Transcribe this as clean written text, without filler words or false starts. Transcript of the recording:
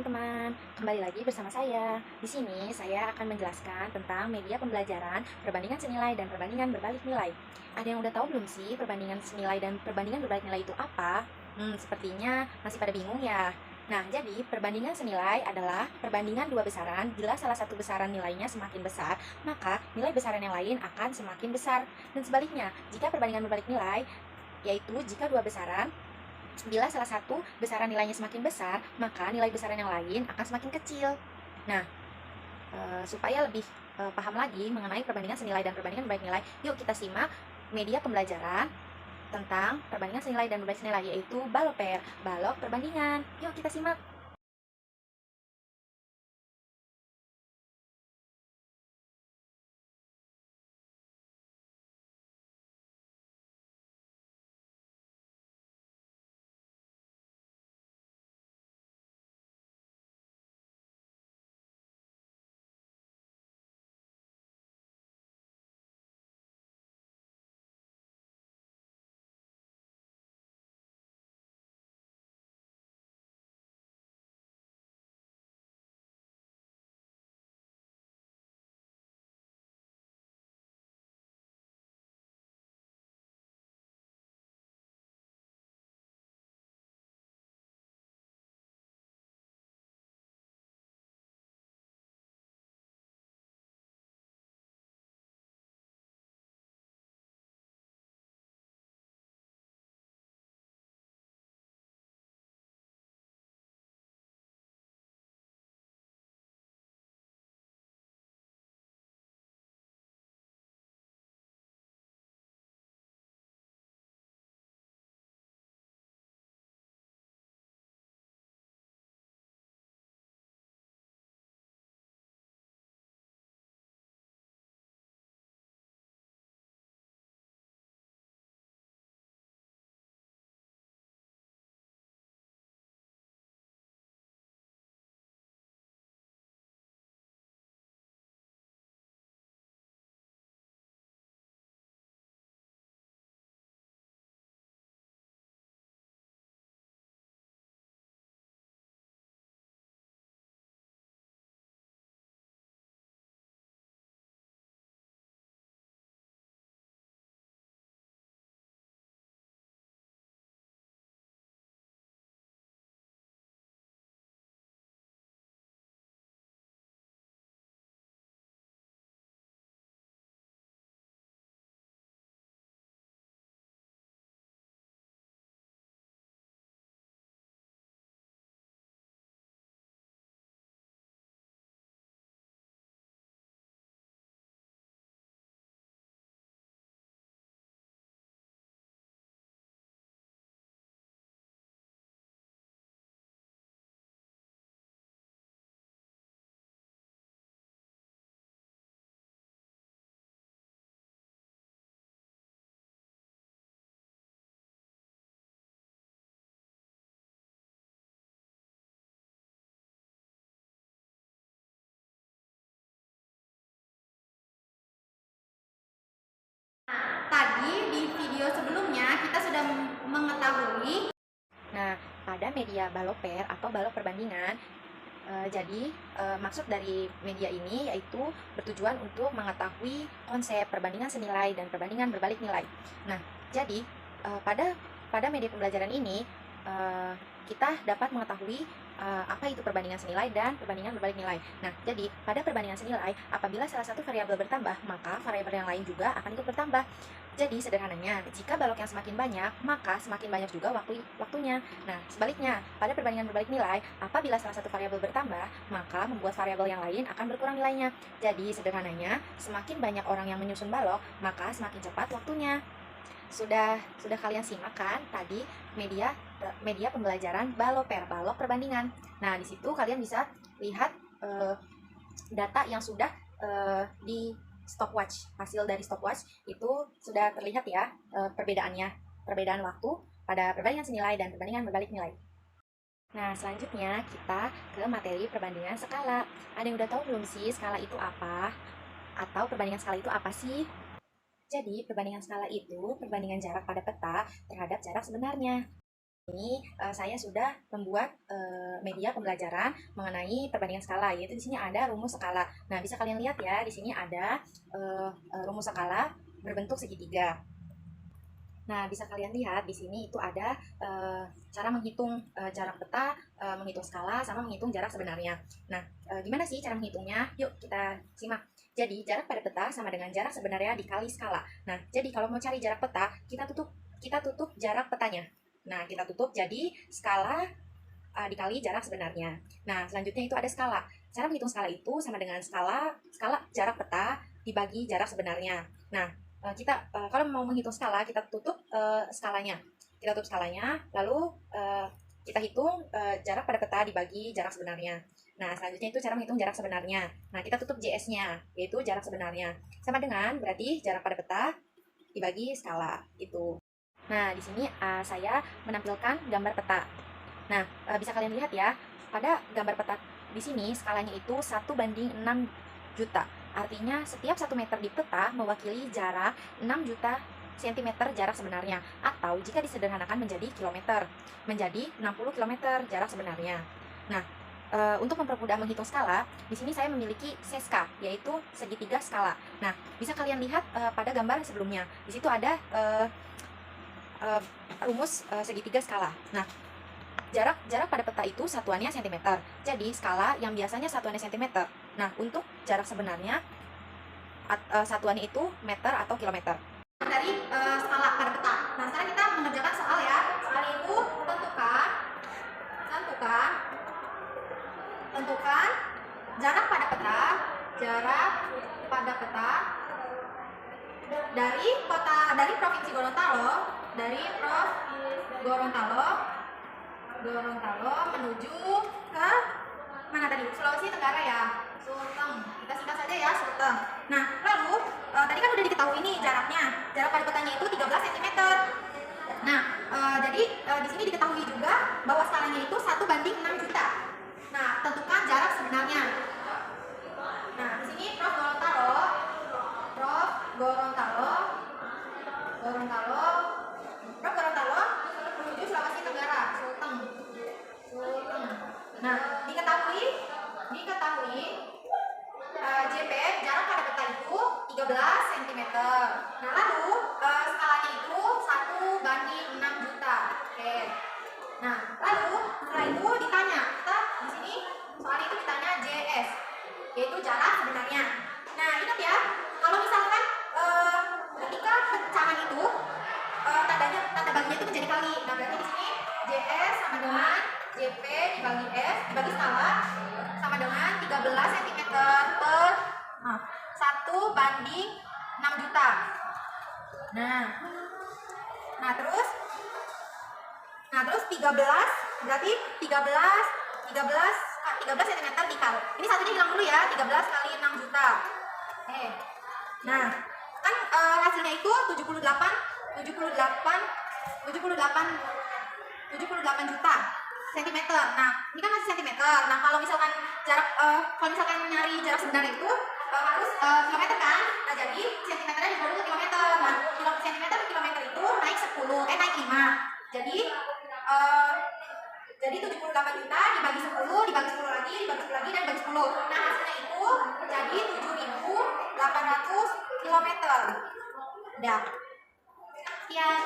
teman-teman, kembali lagi bersama saya. Di sini saya akan menjelaskan tentang media pembelajaran, perbandingan senilai dan perbandingan berbalik nilai. Ada yang udah tahu belum sih perbandingan senilai dan perbandingan berbalik nilai itu apa? Sepertinya masih pada bingung ya. Nah, jadi perbandingan senilai adalah perbandingan dua besaran. Bila salah satu besaran nilainya semakin besar, maka nilai besaran yang lain akan semakin besar. Dan sebaliknya, jika perbandingan berbalik nilai, yaitu jika dua besaran bila salah satu besaran nilainya semakin besar, maka nilai besaran yang lain akan semakin kecil. Nah, supaya lebih paham lagi mengenai perbandingan senilai dan perbandingan berbalik nilai, yuk kita simak media pembelajaran tentang perbandingan senilai dan berbalik nilai, yaitu Baloper, balok perbandingan. Yuk kita simak. Tadi di video sebelumnya kita sudah mengetahui. Nah, pada media Baloper atau balok perbandingan, jadi maksud dari media ini yaitu bertujuan untuk mengetahui konsep perbandingan senilai dan perbandingan berbalik nilai. Nah, jadi pada media pembelajaran ini kita dapat mengetahui apa itu perbandingan senilai dan perbandingan berbalik nilai. Nah, jadi pada perbandingan senilai, apabila salah satu variabel bertambah, maka variabel yang lain juga akan ikut bertambah. Jadi sederhananya, jika balok yang semakin banyak, maka semakin banyak juga waktunya. Nah, sebaliknya, pada perbandingan berbalik nilai, apabila salah satu variabel bertambah, maka membuat variabel yang lain akan berkurang nilainya. Jadi sederhananya, semakin banyak orang yang menyusun balok, maka semakin cepat waktunya. Sudah kalian simak kan tadi media pembelajaran Baloper, balok perbandingan. Nah, di situ kalian bisa lihat data yang sudah di stopwatch. Hasil dari stopwatch itu sudah terlihat ya perbedaannya, perbedaan waktu pada perbandingan senilai dan perbandingan berbalik nilai. Nah, selanjutnya kita ke materi perbandingan skala. Ada yang udah tahu belum sih skala itu apa? Atau perbandingan skala itu apa sih? Jadi, perbandingan skala itu perbandingan jarak pada peta terhadap jarak sebenarnya. Ini saya sudah membuat media pembelajaran mengenai perbandingan skala, yaitu di sini ada rumus skala. Nah, bisa kalian lihat ya, di sini ada rumus skala berbentuk segitiga. Nah, bisa kalian lihat di sini itu ada cara menghitung jarak peta, menghitung skala, sama menghitung jarak sebenarnya. Nah, gimana sih cara menghitungnya? Yuk kita simak. Jadi, jarak pada peta sama dengan jarak sebenarnya dikali skala. Nah, jadi kalau mau cari jarak peta, kita tutup jarak petanya. Nah, kita tutup jadi skala dikali jarak sebenarnya. Nah, selanjutnya itu ada skala. Cara menghitung skala itu sama dengan skala jarak peta dibagi jarak sebenarnya. Nah, kalau mau menghitung skala, kita tutup skalanya. Kita tutup skalanya, lalu kita hitung jarak pada peta dibagi jarak sebenarnya. Nah, selanjutnya itu cara menghitung jarak sebenarnya. Nah, kita tutup JS-nya, yaitu jarak sebenarnya. Sama dengan berarti jarak pada peta dibagi skala, itu. Nah, di sini saya menampilkan gambar peta. Nah, bisa kalian lihat ya, pada gambar peta di sini skalanya itu 1:6 juta. Artinya setiap 1 meter di peta mewakili jarak 6 juta cm jarak sebenarnya. Atau jika disederhanakan menjadi kilometer, menjadi 60 km jarak sebenarnya. Nah, untuk mempermudah menghitung skala, di sini saya memiliki seska, yaitu segitiga skala. Nah, bisa kalian lihat pada gambar sebelumnya. Di situ ada rumus segitiga skala. Nah, jarak pada peta itu satuannya cm. Jadi skala yang biasanya satuannya cm. Nah, untuk jarak sebenarnya satuannya itu meter atau kilometer. Dari skala pada peta. Nah, sekarang kita mengerjakan soal ya. Soal itu tentukan jarak pada peta dari provinsi Gorontalo menuju ke mana tadi? Sulawesi Tenggara ya. Sulteng. Kita singkat saja ya, Sulteng. Nah, lalu tadi kan udah diketahui nih jaraknya. Jarak pada petanya itu 13 cm. Nah, jadi di sini diketahui juga bahwa skalanya itu 1:6 juta. Nah, tentukan jarak sebenarnya. Nah, di sini Prof Gorontalo menuju Sulawesi Tenggara, Sulteng. Nah, diketahui JP jarak pada peta itu 13 cm. Nah, lalu skalanya itu 1:6 juta. Oke. Nah, lalu setelah itu ditanya, kita di sini soal itu ditanya JS, yaitu jarak sebenarnya. Nah, ingat ya, kalau misalkan ketika pecahan itu tanda baginya itu menjadi kali. Nah, berarti di sini JS sama dengan JP dibagi S dibagi skala sama dengan 13 cm per 1:6 juta. Nah terus 13 berarti 13 cm dikali. Ini satunya hilang dulu ya, 13 kali 6 juta. Nah, kan hasilnya itu 78 juta sentimeter. Nah, ini kan masih sentimeter. Nah, kalau misalkan nyari jarak sebenarnya itu harus kilometer kan? Nah, jadi sentimeternya dibagi ke kilometer. Nah, sentimeter ke kilometer itu naik 5. Jadi 78 juta dibagi 10, dibagi 10 lagi, dibagi 10 lagi, dan dibagi 10. Nah, hasilnya itu jadi 7.800 km. Udah. Sekian.